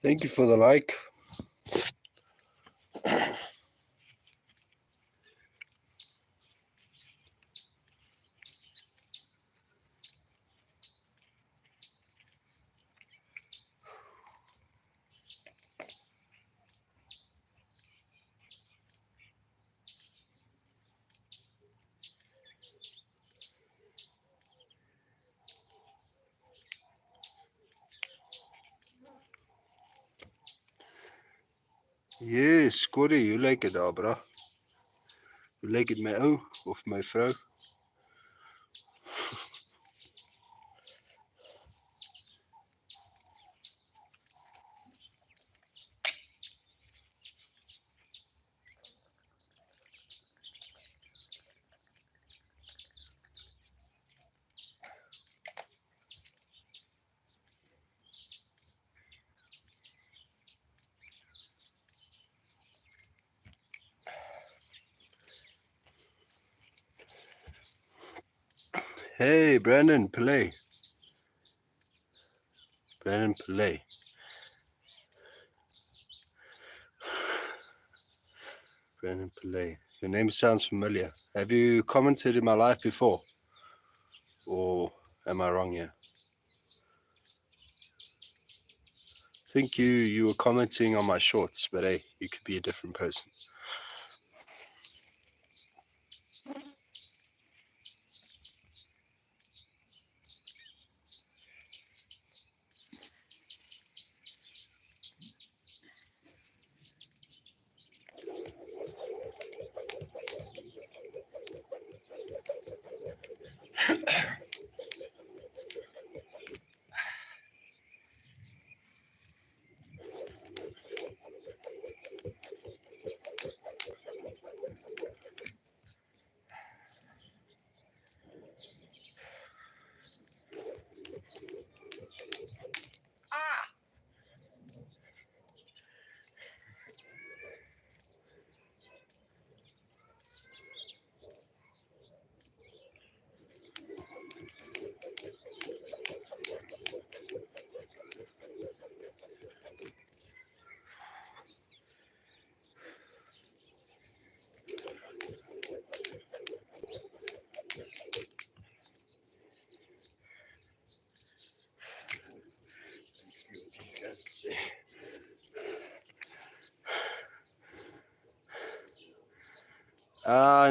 Thank you for the like. Yes, Corrie, hoe lyk dit daar, bra? Hoe lyk dit my ou of my vrou? Hey, Brandon Pillay. Brandon Pillay. Brandon Pillay. Your name sounds familiar. Have you commented in my life before? Or am I wrong here? I think you were commenting on my shorts, but hey, you could be a different person.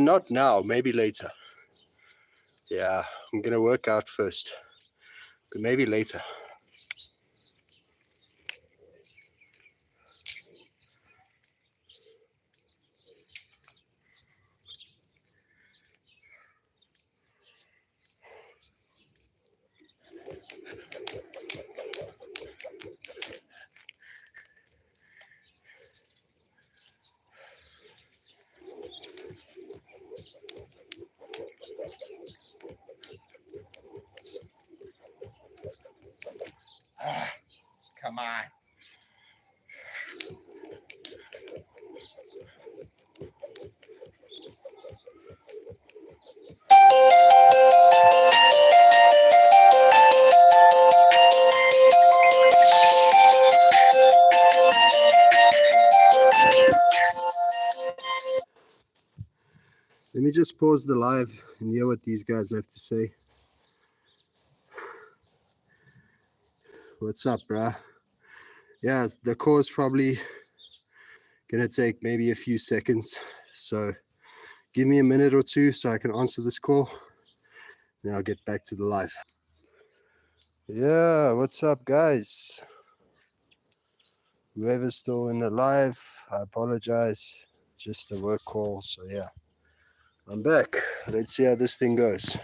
Not now, maybe later. Yeah, I'm gonna work out first, but maybe later. Come on. Let me just pause the live and hear what these guys have to say. What's up, bruh? Yeah, the call is probably gonna take maybe a few seconds. So give me a minute or two so I can answer this call. Then I'll get back to the live. Yeah, what's up, guys? Whoever's still in the live, I apologize. Just a work call, so yeah. I'm back. Let's see how this thing goes.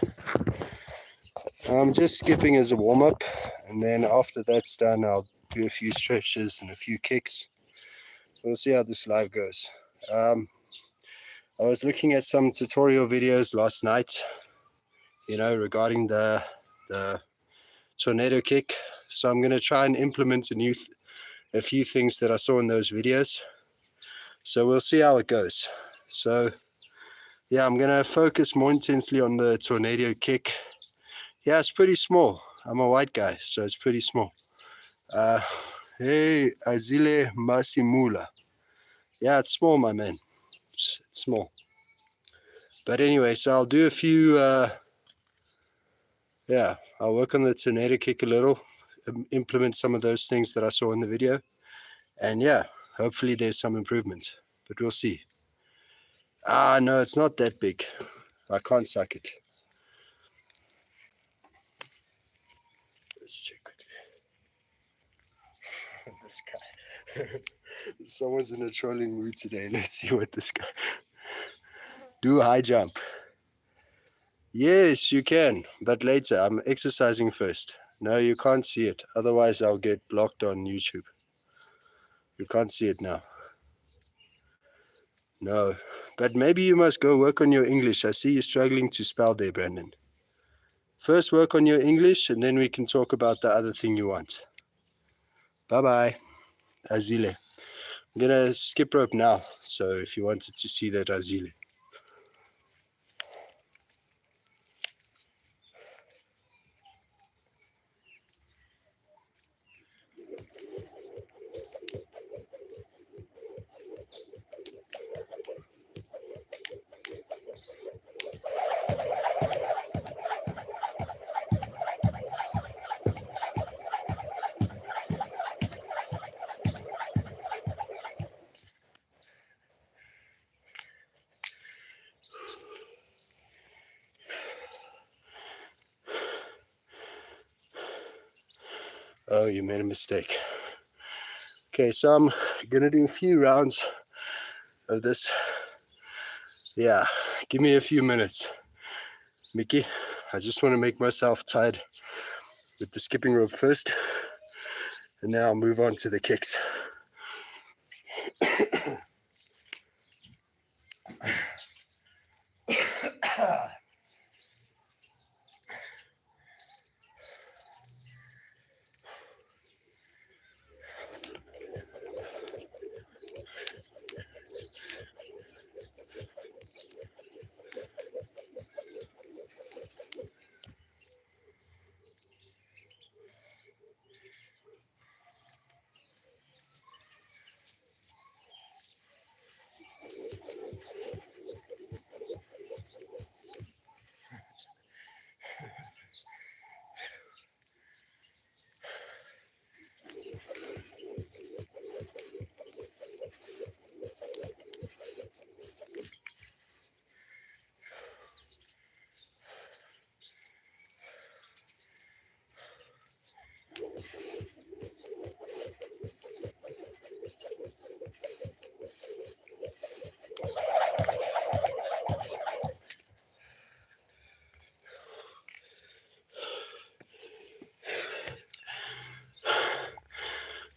I'm just skipping as a warm-up, and then after that's done, I'll do a few stretches and a few kicks. We'll see how this live goes. I was looking at some tutorial videos last night, regarding the tornado kick. So I'm going to try and implement a few things that I saw in those videos. So we'll see how it goes. So yeah, I'm going to focus more intensely on the tornado kick. Yeah, it's pretty small. I'm a white guy, so it's pretty small. Hey, Azile Masimula. Yeah, it's small, my man. It's small. But anyway, so I'll do a few, I'll work on the tornado kick a little, implement some of those things that I saw in the video. And yeah, hopefully there's some improvement, but we'll see. No, it's not that big. I can't suck it. Let's check quickly. This guy. Someone's in a trolling mood today. Let's see what this guy. Do high jump. Yes, you can, but later. I'm exercising first. No, you can't see it. Otherwise, I'll get blocked on YouTube. You can't see it now. No, but maybe you must go work on your English. I see you struggling to spell there, Brandon. First work on your English, and then we can talk about the other thing you want. Bye-bye, Azile. I'm going to skip rope now, so if you wanted to see that, Azile. Oh, you made a mistake. Okay, so I'm going to do a few rounds of this. Yeah, give me a few minutes. Mickey, I just want to make myself tired with the skipping rope first, and then I'll move on to the kicks.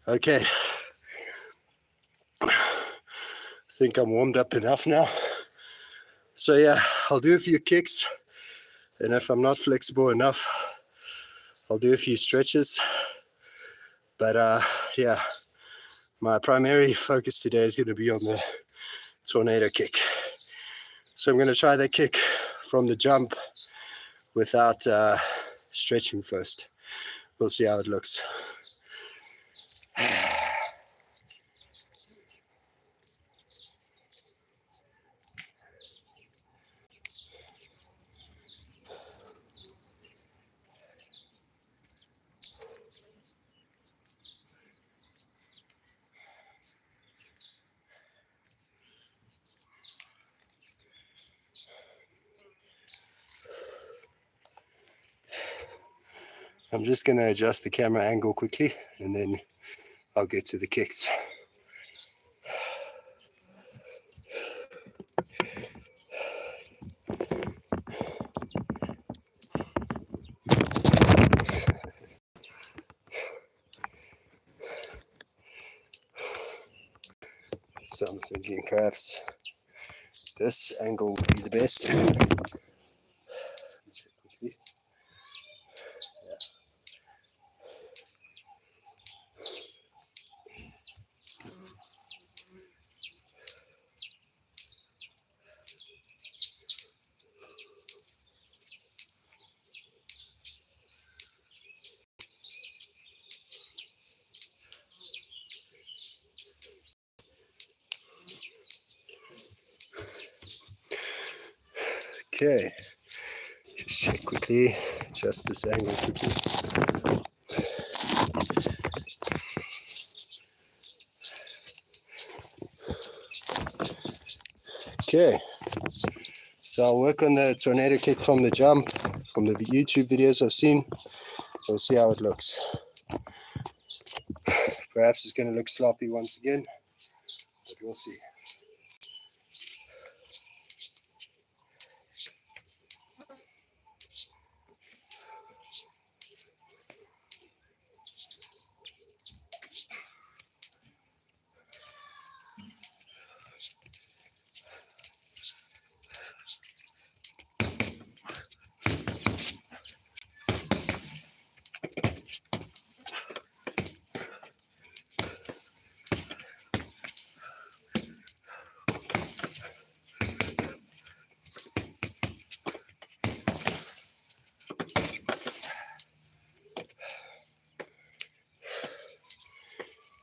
Okay, I think I'm warmed up enough now. So yeah, I'll do a few kicks, and if I'm not flexible enough, I'll do a few stretches. But yeah, my primary focus today is going to be on the tornado kick. So I'm going to try that kick from the jump without stretching first. We'll see how it looks. I'm just going to adjust the camera angle quickly, and then I'll get to the kicks. So I'm thinking perhaps this angle would be the best. Check quickly. Okay, just check quickly, adjust this angle quickly. Okay, so I'll work on the tornado kick from the jump, from the YouTube videos I've seen. We'll see how it looks. Perhaps it's going to look sloppy once again, but we'll see.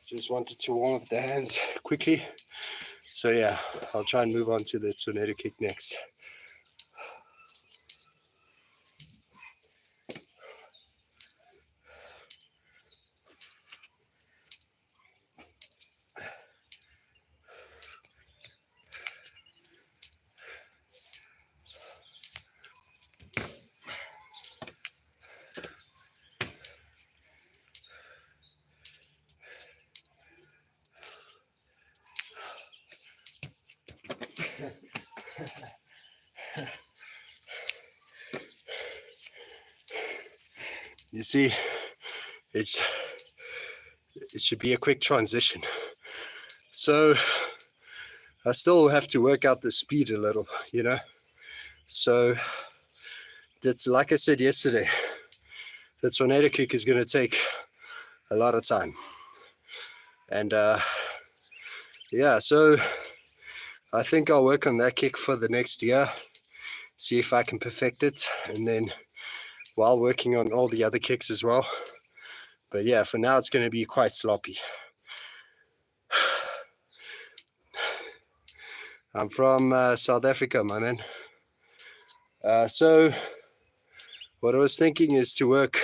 Just wanted to warm up the hands quickly. So yeah, I'll try and move on to the tornado kick next. You see, it should be a quick transition. So I still have to work out the speed a little, you know. So that's, like I said yesterday, the tornado kick is going to take a lot of time. And yeah, so I think I'll work on that kick for the next year, see if I can perfect it, and then while working on all the other kicks as well. But yeah, for now it's going to be quite sloppy. I'm from South Africa, my man. So what I was thinking is to work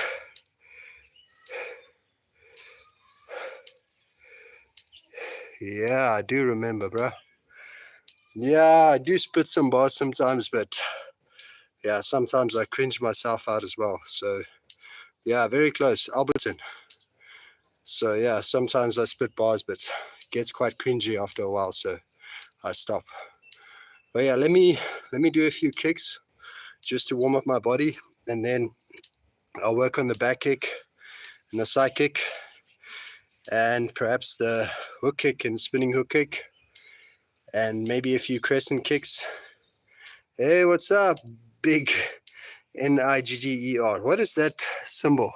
yeah, I do remember, bro. Yeah, I do spit some bars sometimes, but yeah, sometimes I cringe myself out as well. So yeah, very close, Alberton. So yeah, sometimes I spit bars, but it gets quite cringy after a while, so I stop. But yeah, let me do a few kicks just to warm up my body, and then I'll work on the back kick and the side kick, and perhaps the hook kick and spinning hook kick, and maybe a few crescent kicks. Hey, what's up, big Nigger? What is that symbol?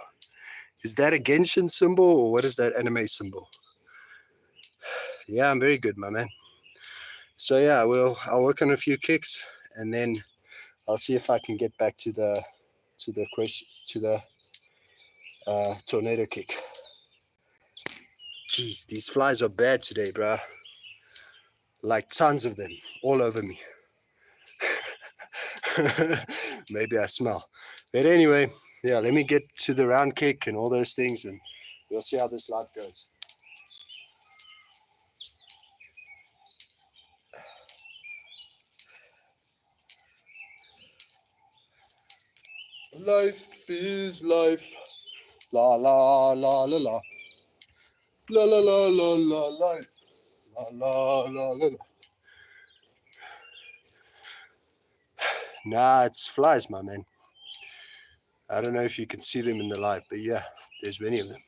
Is that a Genshin symbol, or what is that anime symbol? Yeah, I'm very good, my man. So yeah, I'll work on a few kicks, and then I'll see if I can get back to the tornado kick. Jeez, these flies are bad today, bruh. Like tons of them all over me. Maybe I smell. But anyway, yeah, let me get to the round kick and all those things, and we'll see how this life goes. Life is life. La la la la la. La la la la la life. La la la la la. Nah, it's flies, my man. I don't know if you can see them in the live, but yeah, there's many of them.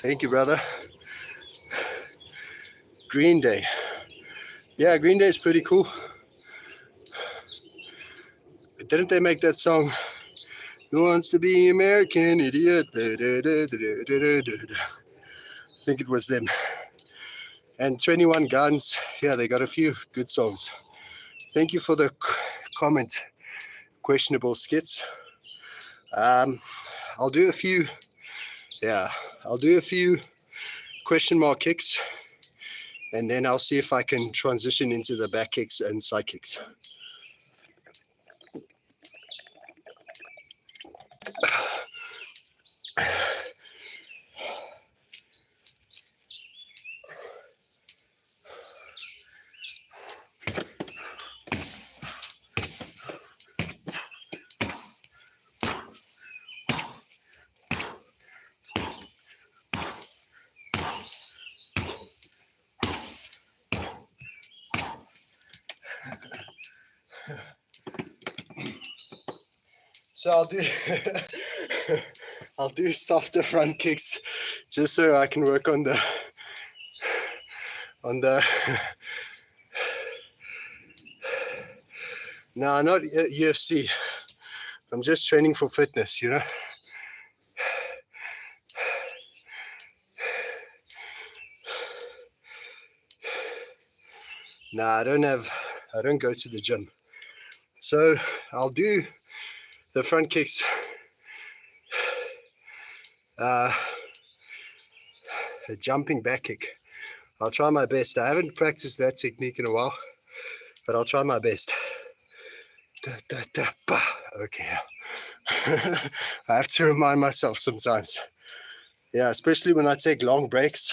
Thank you, brother. Green Day. Yeah, Green Day is pretty cool. Didn't they make that song? Who wants to be American idiot? I think it was them. And 21 Guns. Yeah, they got a few good songs. Thank you for the comment. Questionable skits. I'll do a few. Yeah, I'll do a few question mark kicks, and then I'll see if I can transition into the back kicks and side kicks. So I'll do softer front kicks just so I can work on the no, not UFC. I'm just training for fitness, you know. Nah, I don't go to the gym. So I'll do the front kicks. A jumping back kick. I'll try my best. I haven't practiced that technique in a while, but I'll try my best. Okay. I have to remind myself sometimes. Yeah, especially when I take long breaks,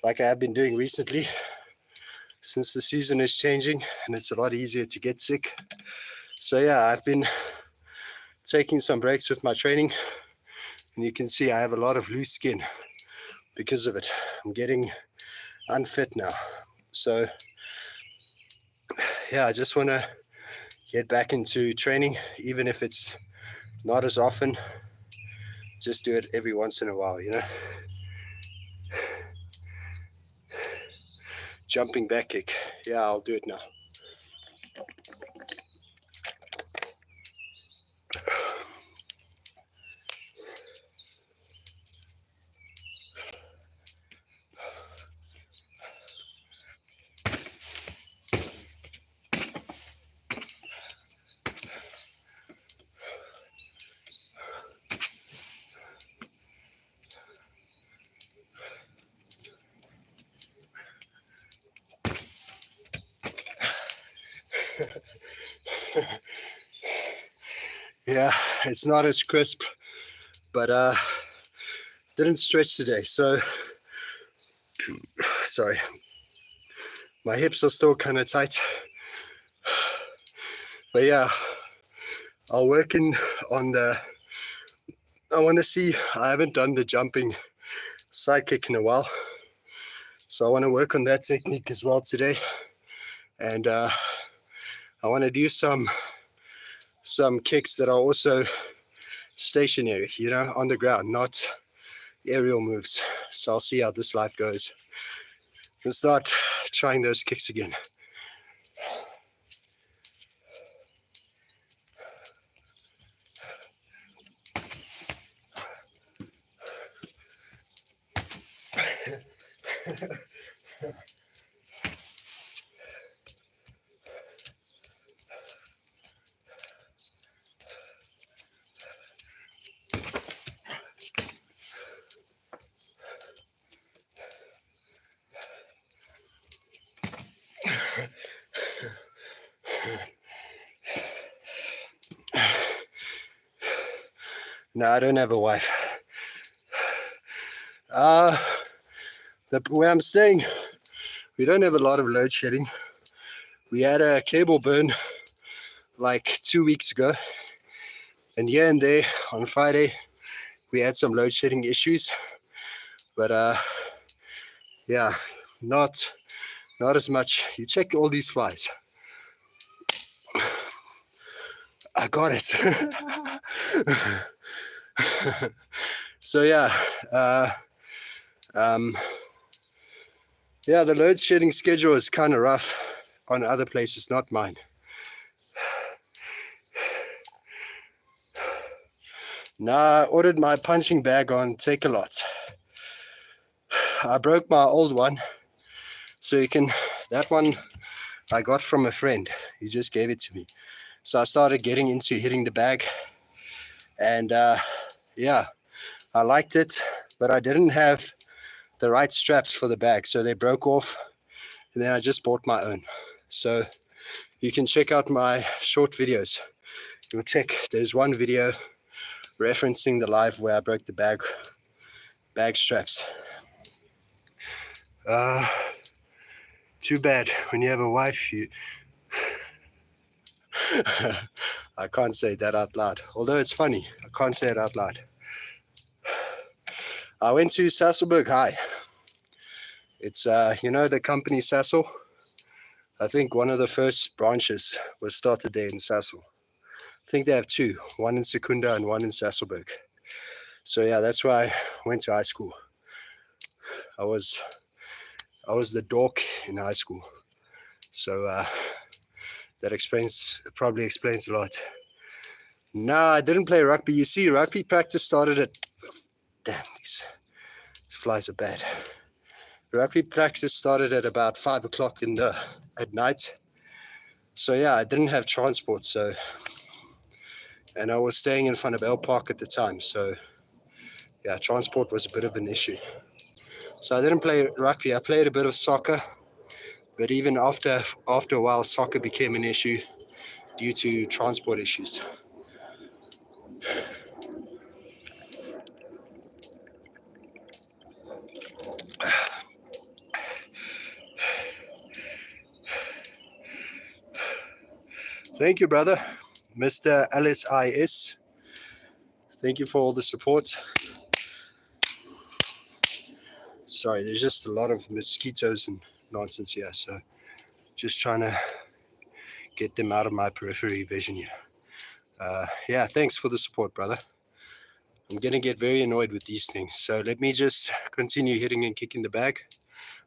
like I have been doing recently, since the season is changing and it's a lot easier to get sick. So yeah, I've been taking some breaks with my training, and you can see I have a lot of loose skin because of it. I'm getting unfit now. So yeah, I just want to get back into training, even if it's not as often. Just do it every once in a while, you know. Jumping back kick. Yeah, I'll do it now. Yeah, it's not as crisp, but didn't stretch today, so sorry, my hips are still kind of tight, but yeah, I'll work in on I want to see, I haven't done the jumping side kick in a while, so I want to work on that technique as well today. And I want to do some kicks that are also stationary, you know, on the ground, not aerial moves. So I'll see how this life goes and start trying those kicks again. No, I don't have a wife. Where I'm staying, we don't have a lot of load shedding. We had a cable burn like 2 weeks ago, and here and there on Friday we had some load shedding issues, but yeah, not as much. You check all these flies. I got it. So yeah, Yeah, the load shedding schedule is kind of rough on other places, not mine. Now I ordered my punching bag on Takealot. I broke my old one, so you can, that one I got from a friend. He just gave it to me. So I started getting into hitting the bag, and yeah, I liked it, but I didn't have the right straps for the bag, so they broke off, and then I just bought my own. So you can check out my short videos. You'll check, there's one video referencing the live where I broke the bag straps. Too bad when you have a wife, you I can't say that out loud, although it's funny. I can't say it out loud. I went to Sasolburg High. It's you know the company Sasol. I think one of the first branches was started there in Sasol. I think they have two, one in Secunda and one in Sasolburg. So yeah, that's why I went to high school. I was the dork in high school. So that probably explains a lot. No, I didn't play rugby. You see, rugby practice started at, damn, these flies are bad. Rugby practice started at about 5 o'clock at night. So yeah, I didn't have transport. So, and I was staying in front of Bell Park at the time. So yeah, transport was a bit of an issue. So I didn't play rugby. I played a bit of soccer, but even after a while, soccer became an issue due to transport issues. Thank you, brother. Mr. LSIS. Thank you for all the support. Sorry, there's just a lot of mosquitoes and nonsense here, so just trying to get them out of my periphery vision here. Yeah, thanks for the support, brother. I'm going to get very annoyed with these things, so let me just continue hitting and kicking the bag.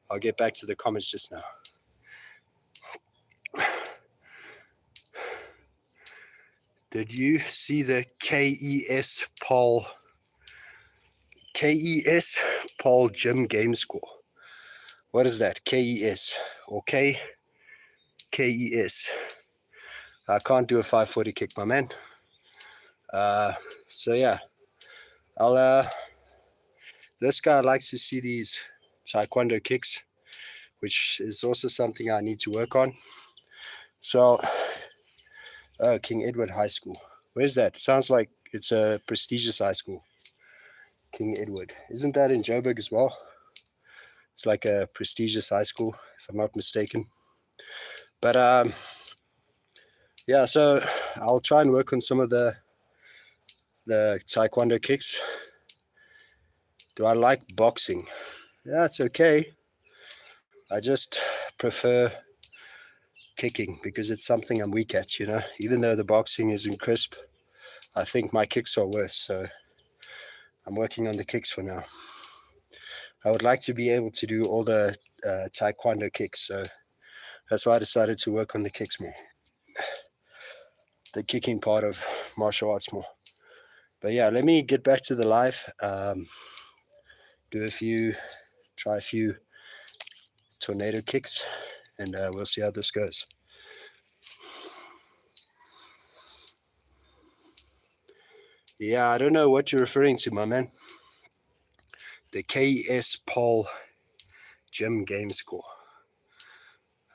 I'll get back to the comments just now. Did you see the KES Paul gym game score? What is that? KES or KES? I can't do a 540 kick, my man. So yeah, this guy likes to see these Taekwondo kicks, which is also something I need to work on. So, King Edward High School. Where's that? Sounds like it's a prestigious high school. King Edward. Isn't that in Joburg as well? It's like a prestigious high school, if I'm not mistaken. But yeah, so I'll try and work on some of the Taekwondo kicks. Do I like boxing? Yeah, it's okay. I just prefer kicking because it's something I'm weak at, you know. Even though the boxing isn't crisp, I think my kicks are worse. So I'm working on the kicks for now. I would like to be able to do all the Taekwondo kicks. So that's why I decided to work on the kicks more. The kicking part of martial arts more. But yeah, let me get back to the live. Try a few tornado kicks, and we'll see how this goes. Yeah, I don't know what you're referring to, my man. The KS Paul gym game score.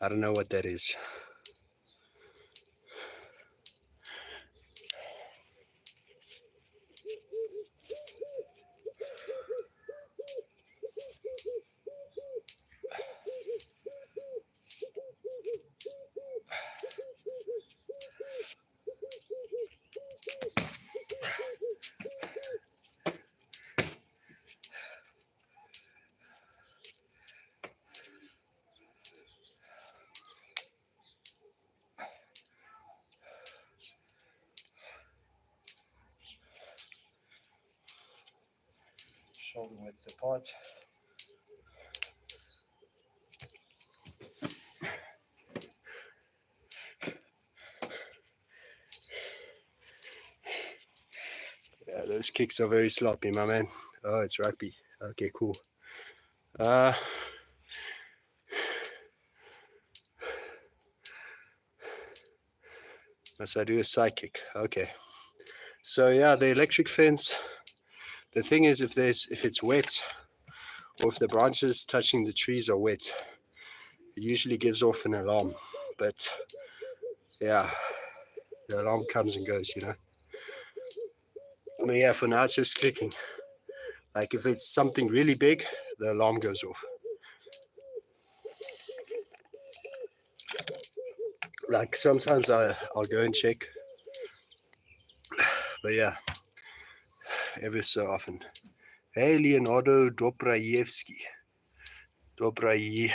I don't know what that is. Shoulder width apart. Yeah, those kicks are very sloppy, my man. Oh, it's rugby. Okay, cool. Must I do a side kick? Okay. So yeah, the electric fence. The thing is, if it's wet, or if the branches touching the trees are wet, it usually gives off an alarm. But yeah, the alarm comes and goes, you know. But yeah, for now it's just clicking. Like if it's something really big, the alarm goes off. Like sometimes I'll go and check. But yeah, every so often. Hey, Leonardo Dobrajewski. Dobrajewski.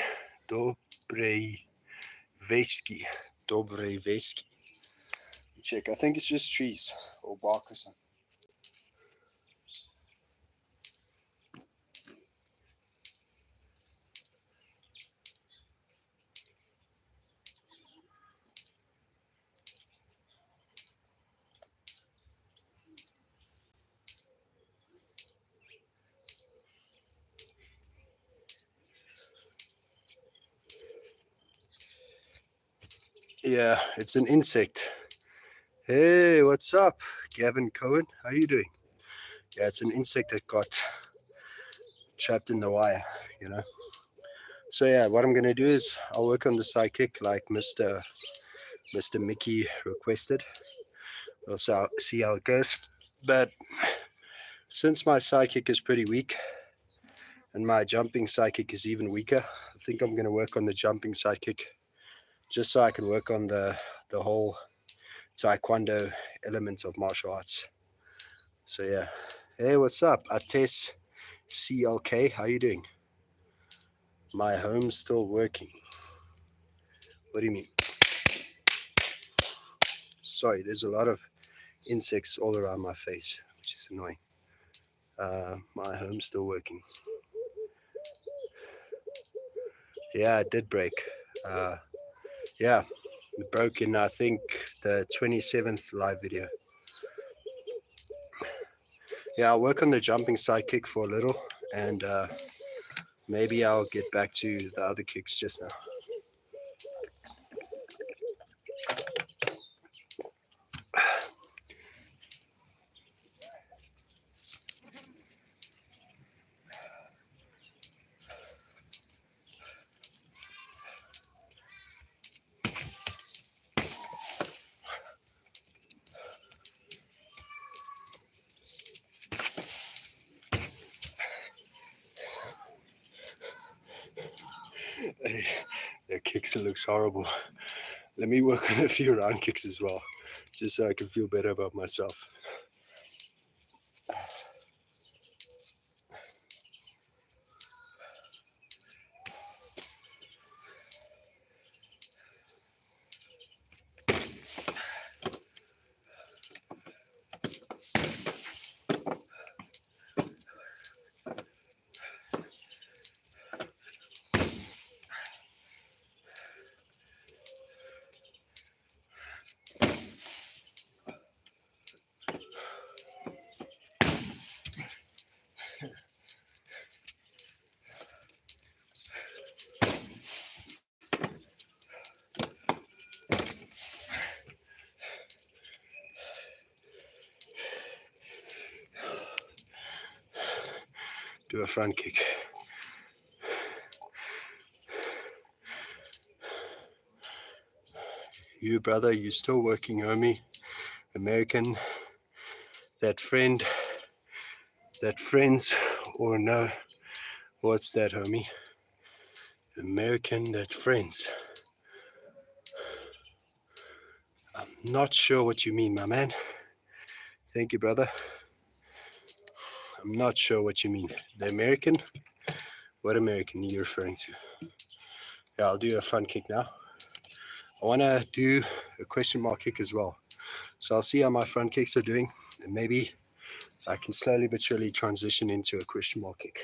Dobrajewski. Check. I think it's just trees or bark or something. Yeah, it's an insect. Hey, what's up, Gavin Cohen? How you doing? Yeah, it's an insect that got trapped in the wire, you know. So yeah, what I'm gonna do is I'll work on the side kick like Mr. Mickey requested. We'll see how it goes. But since my side kick is pretty weak and my jumping side kick is even weaker, I think I'm gonna work on the jumping side kick just so I can work on the whole Taekwondo element of martial arts. So yeah. Hey, what's up? Ates CLK, how you doing? My home's still working. What do you mean? Sorry, there's a lot of insects all around my face, which is annoying. My home's still working. Yeah, it did break. Yeah, it broke in, I think, the 27th live video. Yeah, I'll work on the jumping side kick for a little, and maybe I'll get back to the other kicks just now. The kicks, it looks horrible. Let me work on a few round kicks as well, just so I can feel better about myself. Do a front kick. You, brother, you still working, homie? American, that friends, or no? What's that, homie? American, that friends. I'm not sure what you mean, my man. Thank you, brother. I'm not sure what you mean. The American? What American are you referring to? Yeah, I'll do a front kick now. I want to do a question mark kick as well. So I'll see how my front kicks are doing, and maybe I can slowly but surely transition into a question mark kick.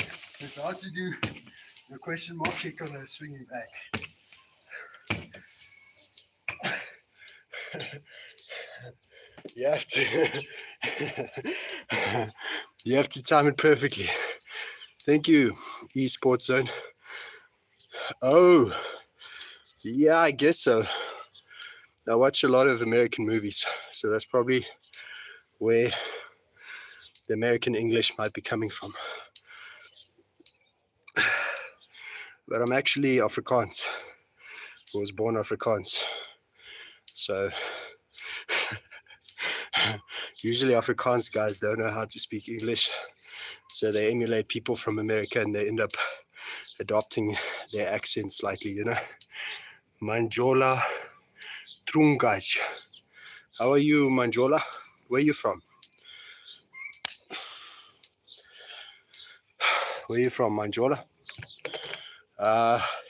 It's hard to do the question mark kick on a swinging back. You have to you have to time it perfectly. Thank you, eSports Zone. Oh, yeah, I guess so. I watch a lot of American movies, so that's probably where the American English might be coming from. But I'm actually Afrikaans. I was born Afrikaans. So usually Afrikaans guys don't know how to speak English. So they emulate people from America and they end up adopting their accent slightly, you know. Manjola Trungaj. How are you, Manjola? Where are you from? Where are you from, Manjola?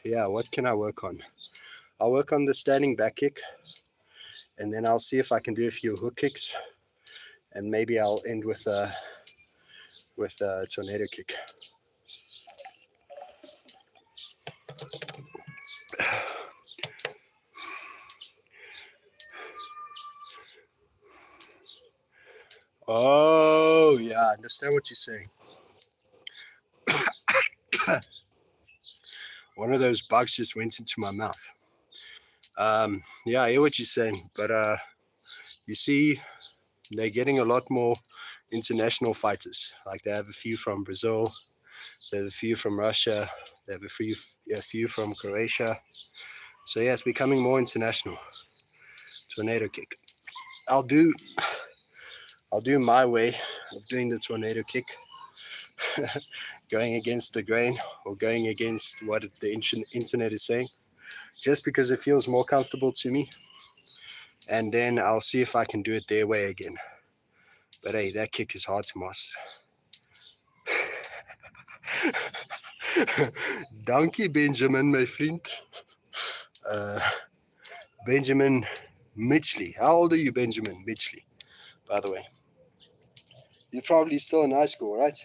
Yeah, what can I work on? I'll work on the standing back kick, and then I'll see if I can do a few hook kicks, and maybe I'll end with a tornado kick. Oh, yeah, I understand what you're saying. One of those bugs just went into my mouth. Yeah, I hear what you're saying, but you see, they're getting a lot more international fighters. Like they have a few from Brazil, they have a few from Russia, they have a few from Croatia. So yeah, it's becoming more international. Tornado kick. I'll do my way of doing the tornado kick, going against the grain or going against what the internet is saying, just because it feels more comfortable to me. And then I'll see if I can do it their way again. But hey, that kick is hard to master. Donkey Benjamin, my friend. Benjamin Mitchley. How old are you, Benjamin Mitchley, by the way? You're probably still in high school, right?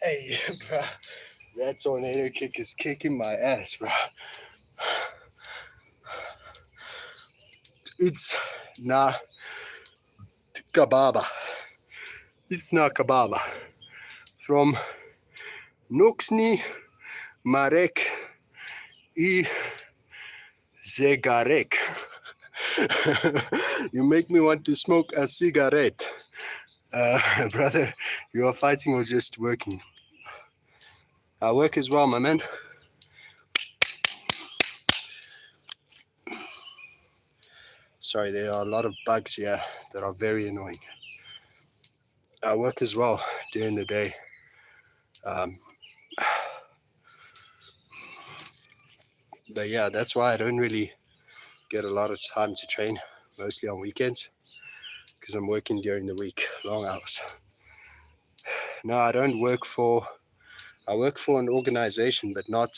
Hey, bro, that tornado kick is kicking my ass, bro. It's not kababa. It's not kababa. From Noxni Marek I Zegarek. You make me want to smoke a cigarette. Brother, you are fighting or just working? I work as well, my man. Sorry, there are a lot of bugs here that are very annoying. I work as well during the day. But yeah, that's why I don't really get a lot of time to train, mostly on weekends, because I'm working during the week, long hours. No, I don't work for, I work for an organization, but not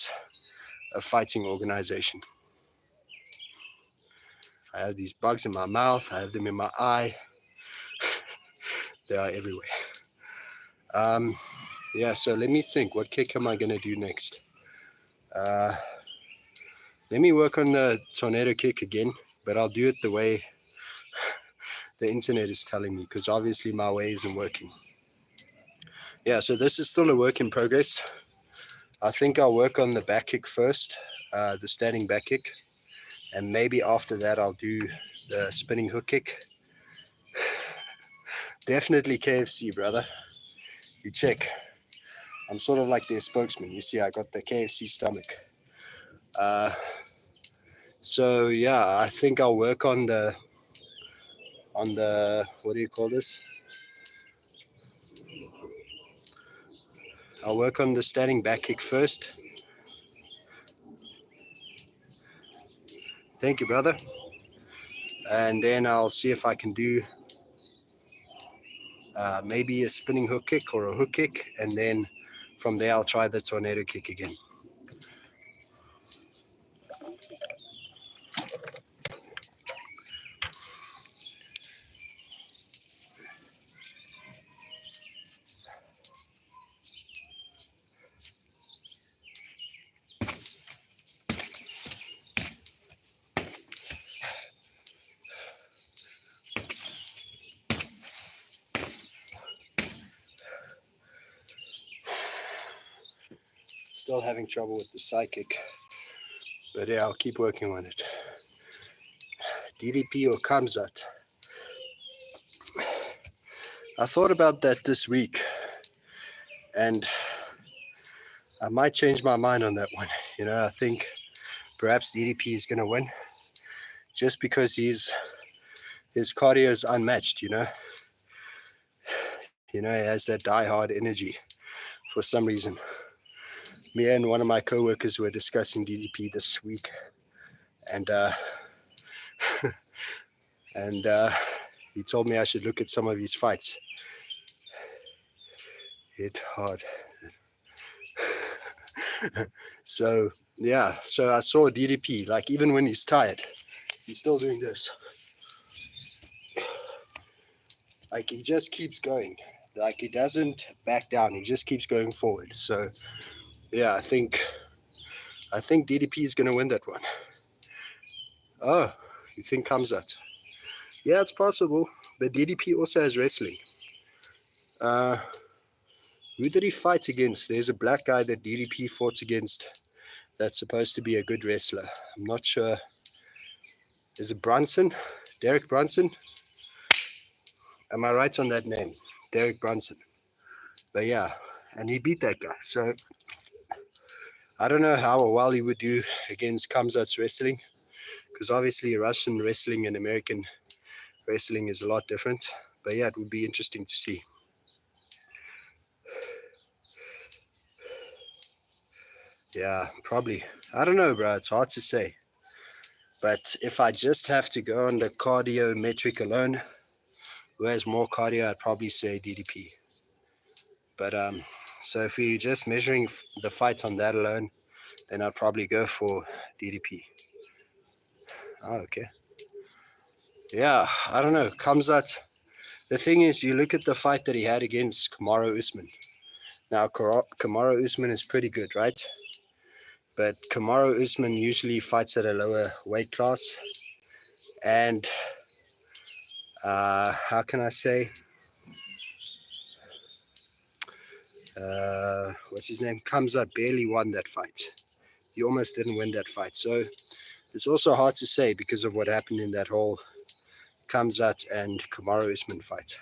a fighting organization. I have these bugs in my mouth, I have them in my eye. They are everywhere. Yeah, so let me think, what kick am I going to do next? Let me work on the tornado kick again, but I'll do it the way the internet is telling me, because obviously my way isn't working. Yeah, so this is still a work in progress. I think I'll work on the back kick first, the standing back kick, and maybe after that I'll do the spinning hook kick. Definitely KFC, brother. You check. I'm sort of like their spokesman. You see, I got the KFC stomach. So yeah, I think I'll work on the what do you call this? I'll work on the standing back kick first. Thank you, brother. And then I'll see if I can do maybe a spinning hook kick or a hook kick, and then from there I'll try the tornado kick again. Still having trouble with the side kick, but yeah, I'll keep working on it. DDP or Kamzat? I thought about that this week, and I might change my mind on that one. You know, I think perhaps DDP is going to win, just because his cardio is unmatched. You know, he has that die-hard energy for some reason. Me and one of my co-workers were discussing DDP this week, and he told me I should look at some of his fights. Hit hard. So yeah, so I saw DDP, like even when he's tired, he's still doing this. Like he just keeps going. Like he doesn't back down. He just keeps going forward. So yeah, I think DDP is going to win that one. Oh, you think Kamzat? Yeah, it's possible. But DDP also has wrestling. Who did he fight against? There's a black guy that DDP fought against that's supposed to be a good wrestler. I'm not sure. Is it Brunson? Derek Brunson? Am I right on that name? Derek Brunson. But yeah, and he beat that guy. So I don't know how well he would do against Kamzat's wrestling, because obviously Russian wrestling and American wrestling is a lot different. But yeah, it would be interesting to see. Yeah, probably. I don't know, bro. It's hard to say. But if I just have to go on the cardio metric alone, who has more cardio, I'd probably say DDP. But so if you're just measuring the fight on that alone, then I'd probably go for DDP. Oh, okay. Yeah, I don't know. Kamzat. The thing is, you look at the fight that he had against Kamaru Usman. Now, Kamaru Usman is pretty good, right? But Kamaru Usman usually fights at a lower weight class. And how can I say? What's his name? Kamzat barely won that fight. He almost didn't win that fight. So it's also hard to say because of what happened in that whole Kamzat and Kamaru Usman fight.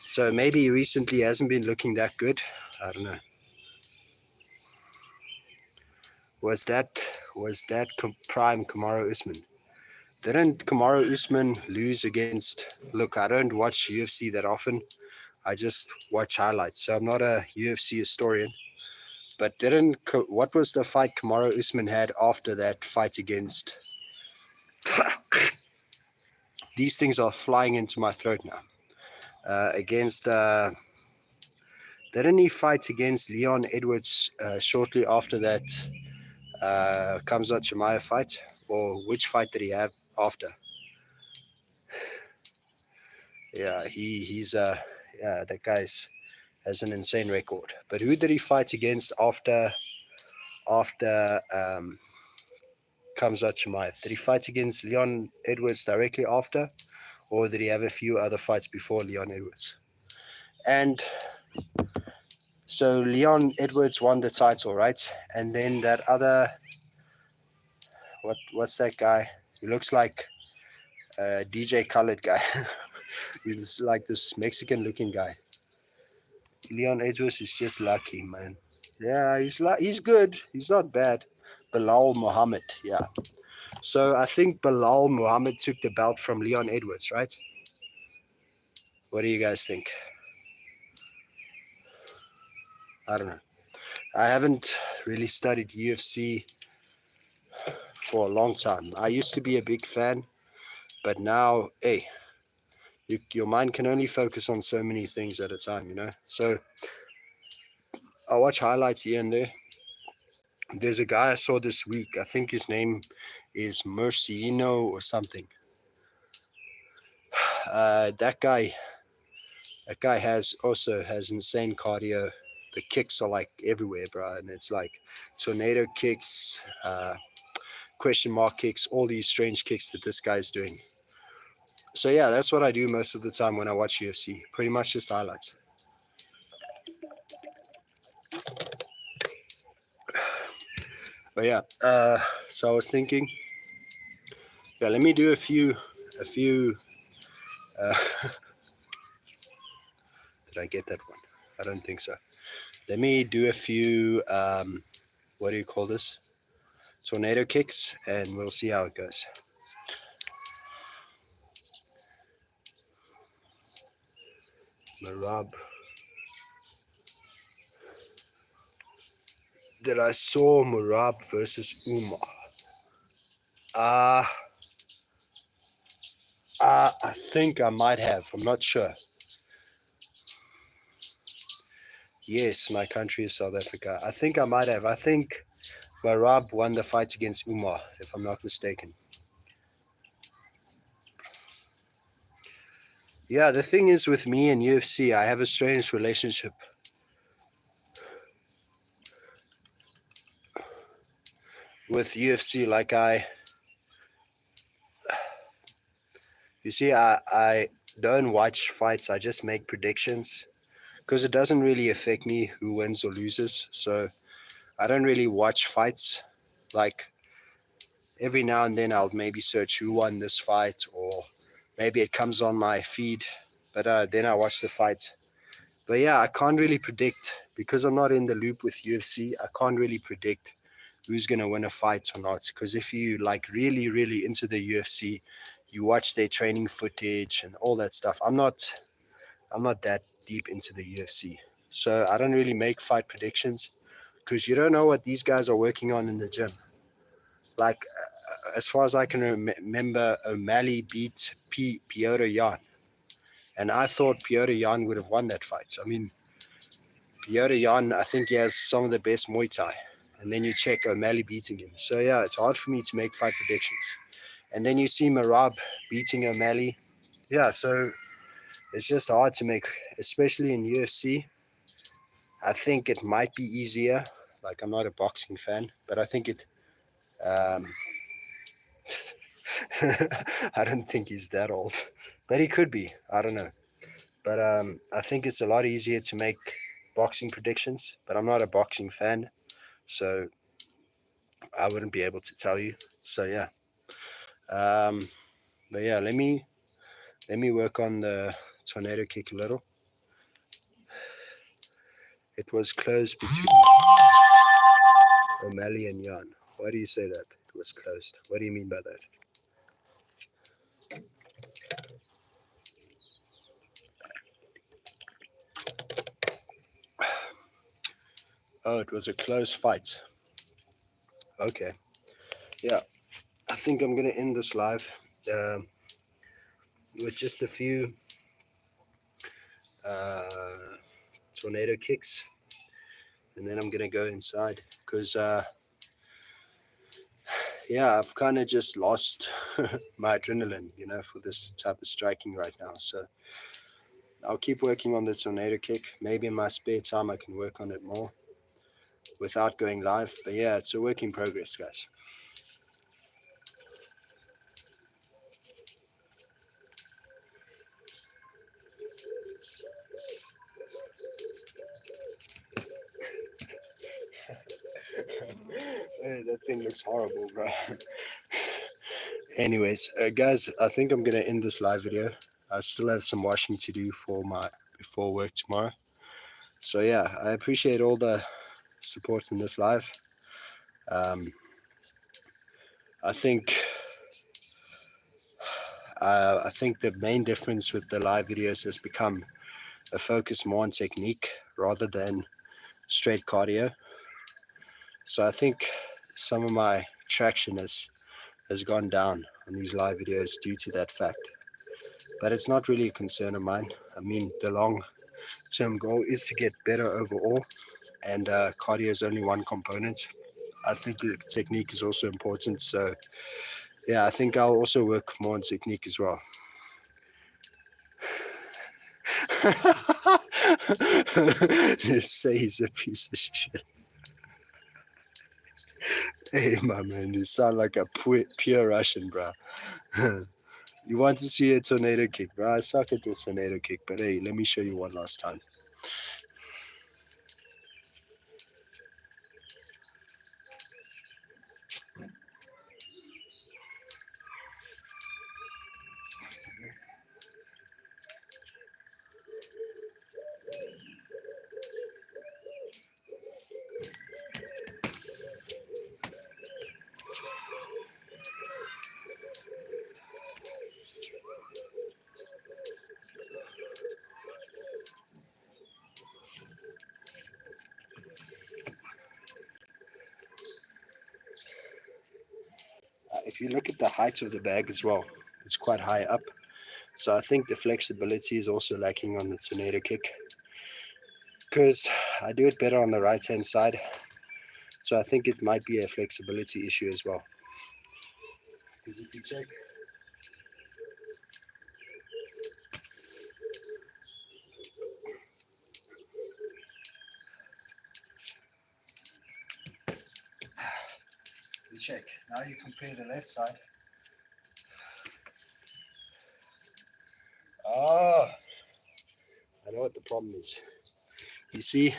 So maybe he recently hasn't been looking that good. I don't know. Was that prime Kamaru Usman? Didn't Kamaru Usman lose against... Look, I don't watch UFC that often. I just watch highlights. So I'm not a UFC historian. But what was the fight Kamaru Usman had after that fight against... These things are flying into my throat now. Against... didn't he fight against Leon Edwards shortly after that Kamzat Chimaev fight? Or which fight did he have after? Yeah, he's that guy's has an insane record. But who did he fight against after Kamzat Chimaev? Did he fight against Leon Edwards directly after, or did he have a few other fights before Leon Edwards? And so Leon Edwards won the title, right? And then that other, what's that guy? He looks like a DJ Khaled guy. He's like this Mexican-looking guy. Leon Edwards is just lucky, man. Yeah, he's good. He's not bad, Bilal Muhammad, yeah. So I think Bilal Muhammad took the belt from Leon Edwards, right? What do you guys think? I don't know. I haven't really studied UFC for a long time. I used to be a big fan, but now, hey, your mind can only focus on so many things at a time, you know? So I watch highlights here and there. There's a guy I saw this week. I think his name is Mercino or something. That guy has insane cardio. The kicks are like everywhere, bro, and it's like tornado kicks, question mark kicks, all these strange kicks that this guy's doing. So yeah, that's what I do most of the time when I watch UFC. Pretty much just highlights. But yeah, so I was thinking, yeah, let me do a few. Uh, did I get that one? I don't think so. Let me do a few. What do you call this? Tornado kicks, and we'll see how it goes. Marab. That I saw Marab versus Umar. I think I might have. I'm not sure. Yes, my country is South Africa. I think I might have. I think Marab won the fight against Umar, if I'm not mistaken. Yeah, the thing is with me and UFC, I have a strange relationship with UFC. Like I don't watch fights. I just make predictions because it doesn't really affect me who wins or loses. So I don't really watch fights. Like every now and then I'll maybe search who won this fight, or maybe it comes on my feed, but then I watch the fight. But yeah, I can't really predict because I'm not in the loop with UFC. I can't really predict who's going to win a fight or not, because if you like really into the UFC, you watch their training footage and all that stuff. I'm not that deep into the UFC, so I don't really make fight predictions because you don't know what these guys are working on in the gym. Like as far as I can remember, O'Malley beat Piotr Jan, and I thought Piotr Jan would have won that fight. I mean, Piotr Jan, I think he has some of the best Muay Thai. And then you check O'Malley beating him. So yeah, it's hard for me to make fight predictions. And then you see Marab beating O'Malley. Yeah, so it's just hard to make, especially in UFC. I think it might be easier. Like, I'm not a boxing fan, but I think it. Um, I don't think he's that old, but he could be. I don't know. But I think it's a lot easier to make boxing predictions. But I'm not a boxing fan, so I wouldn't be able to tell you. So yeah. But yeah, let me work on the tornado kick a little. It was closed between O'Malley and Jan. Why do you say that? It was closed. What do you mean by that? Oh, it was a close fight. Okay. Yeah. I think I'm going to end this live with just a few tornado kicks. And then I'm going to go inside because, yeah, I've kind of just lost my adrenaline, for this type of striking right now. So I'll keep working on the tornado kick. Maybe in my spare time I can work on it more without going live. But yeah, it's a work in progress, guys. Hey, that thing looks horrible, bro. Anyways, guys, I think I'm going to end this live video. I still have some washing to do before work tomorrow. So yeah, I appreciate all the support in this live. I think the main difference with the live videos has become a focus more on technique rather than straight cardio. So I think some of my traction has gone down on these live videos due to that fact. But it's not really a concern of mine. I mean, the long-term goal is to get better overall, and cardio is only one component. I think the technique is also important. So yeah, I think I'll also work more on technique as well. They say he's a piece of shit. Hey, my man, you sound like a pure Russian, bro. You want to see a tornado kick, bro? I suck at the tornado kick, but hey, let me show you one last time. If you look at the height of the bag as well, it's quite high up. So I think the flexibility is also lacking on the tornado kick, because I do it better on the right hand side. So I think it might be a flexibility issue as well. Because if you check, now you compare the left side. Oh, I know what the problem is. You see,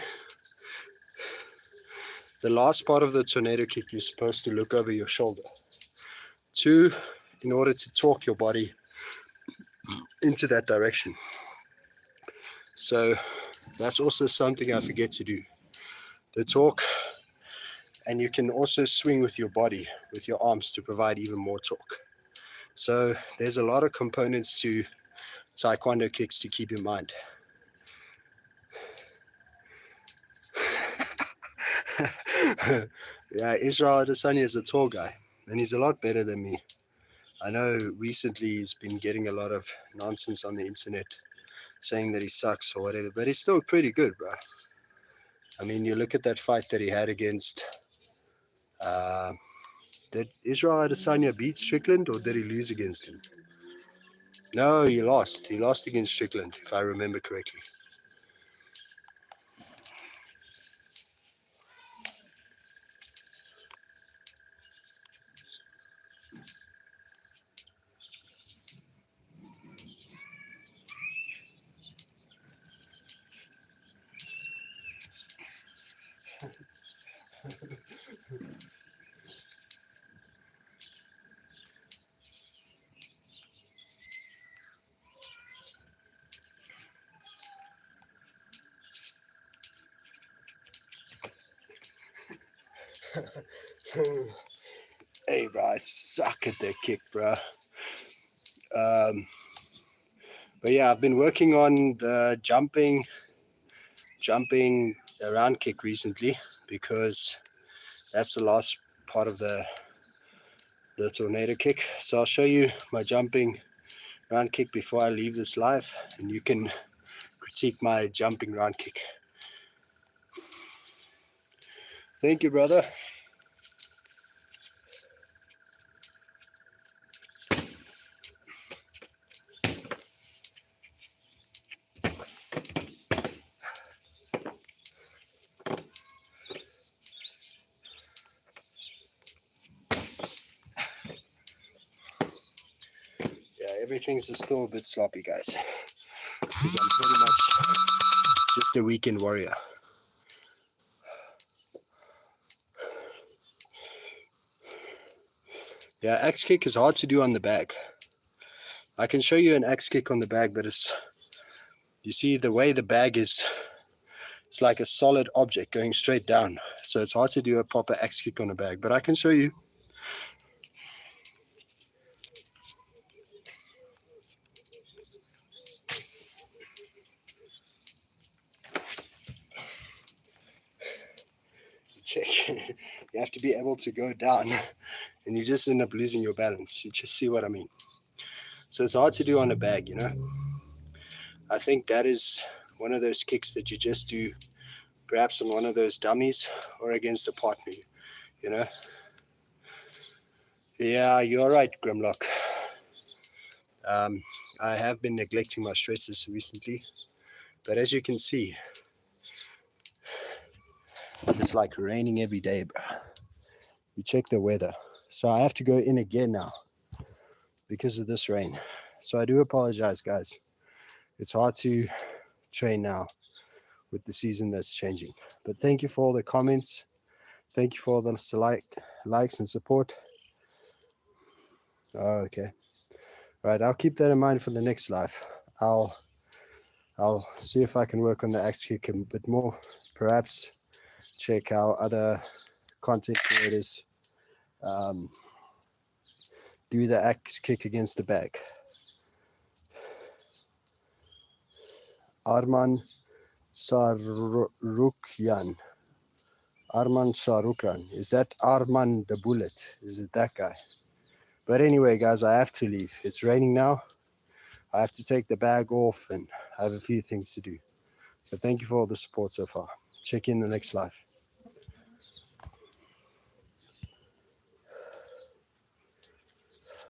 the last part of the tornado kick, you're supposed to look over your shoulder. In order to torque your body into that direction. So that's also something I forget to do. The torque, and you can also swing with your body, with your arms, to provide even more torque. So there's a lot of components to Taekwondo kicks to keep in mind. Yeah, Israel Adesanya is a tall guy, and he's a lot better than me. I know recently he's been getting a lot of nonsense on the internet saying that he sucks or whatever, but he's still pretty good, bro. I mean, you look at that fight that he had against... did Israel Adesanya beat Strickland, or did he lose against him? No, he lost. He lost against Strickland, if I remember correctly. Hey, bro, I suck at that kick, bro. But yeah, I've been working on the jumping around kick recently, because that's the last part of the tornado kick. So I'll show you my jumping round kick before I leave this live, and you can critique my jumping round kick. Thank you, brother. Yeah, everything's still a bit sloppy, guys, because I'm pretty much just a weekend warrior. Yeah, axe kick is hard to do on the bag. I can show you an axe kick on the bag, but you see the way the bag is, it's like a solid object going straight down. So it's hard to do a proper axe kick on a bag, but I can show you. check. You have to be able to go down, and you just end up losing your balance. You just see what I mean. So it's hard to do on a bag, you know. I think that is one of those kicks that you just do perhaps on one of those dummies or against a partner, you know. Yeah, you're right, Grimlock. I have been neglecting my stresses recently, but as you can see, it's like raining every day, bro. You check the weather. So I have to go in again now because of this rain. So I do apologize, guys. It's hard to train now with the season that's changing. But thank you for all the comments. Thank you for all the likes and support. Oh, okay. All right, I'll keep that in mind for the next live. I'll see if I can work on the axe kick a bit more. Perhaps check out other content creators do the axe kick against the bag. Arman Sarukyan. Arman Sarukyan. Is that Arman the Bullet? Is it that guy? But anyway, guys, I have to leave. It's raining now. I have to take the bag off and I have a few things to do. But thank you for all the support so far. Check in the next live.